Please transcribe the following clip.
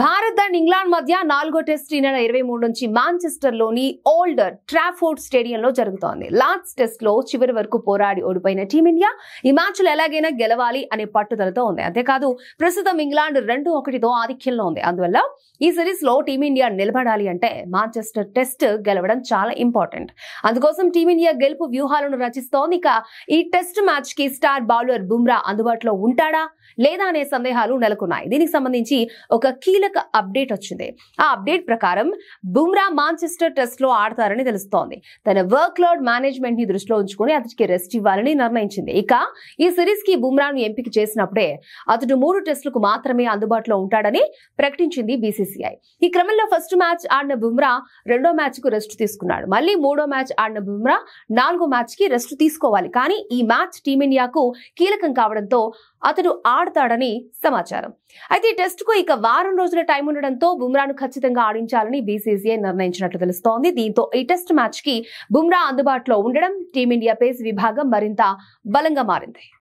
Bharat and England మధ్య 4వ test ఈ నెల 23 నుంచి మాంచెస్టర్ లోని ఓల్డ్ ట్రాఫోర్డ్ స్టేడియంలో జరుగుతోంది. లాస్ట్ టెస్ట్ లో చివరి వరకు పోరాడి ఓడిపోయిన టీమిండియా ఈ మ్యాచ్ లో ఎలాగైనా గెలవాలి అనే పట్టుదలతో ఉంది. అంతేకాదు ప్రస్తుతం ఇంగ్లాండ్ 2-1తో ఆధిక్యంలో ఉంది. అందువల్ల ఈ సిరీస్ లో టీమిండియా నిలబడాలి అంటే మాంచెస్టర్ టెస్ట్ గెలవడం చాలా ఇంపార్టెంట్. అందుకోసం టీమిండియా గెలుపు వ్యూహాలను రచిస్తోంది. ఇక ఈ టెస్ట్ మ్యాచ్ కి స్టార్ బౌలర్ బుమ్రా అందుబాటులో ఉంటాడా లేదా అనే సందేహాలు నెలకొన్నాయి. దీనికి సంబంధించి ఒక కీలక అప్డేట్ వచ్చింది. ఆ అప్డేట్ ప్రకారం బుమ్రా మాంచెస్టర్ టెస్ట్ లో ఆడతారని తెలుస్తోంది. తన వర్క్ లోడ్ మేనేజ్మెంట్ ని దృష్టిలో ఉంచుకుని అతడికి రెస్ట్ ఇవ్వాలని నిర్ణయించింది. ఇక ఈ సిరీస్ కి బుమ్రాను ఎంపిక చేసినప్పుడే అతడు 3 టెస్టులకు మాత్రమే అందుబాటులో ఉంటాడని ప్రకటించింది బీసీసీఐ. ఈ క్రమంలో ఫస్ట్ మ్యాచ్ ఆడిన బుమ్రా 2వ మ్యాచ్ కు రెస్ట్ తీసుకున్నాడు. మళ్ళీ 3వ మ్యాచ్ ఆడిన బుమ్రా 4వ మ్యాచ్ కి రెస్ట్ తీసుకోవాలి. కానీ ఈ మ్యాచ్ టీమిండియాకు కీలకం కావడంతో అతడు ఆడతాడని సమాచారం. అయితే ఈ టెస్ట్ కు ఇక వారం రోజుల టైం ఉండడంతో బుమ్రాను ఖచ్చితంగా ఆడించాలని బీసీసీఐ నిర్ణయించినట్లు తెలుస్తోంది. దీంతో ఈ టెస్ట్ మ్యాచ్ కి బుమ్రా అందుబాటులో ఉండడం టీమిండియా పేస్ విభాగం మరింత బలంగా మారింది.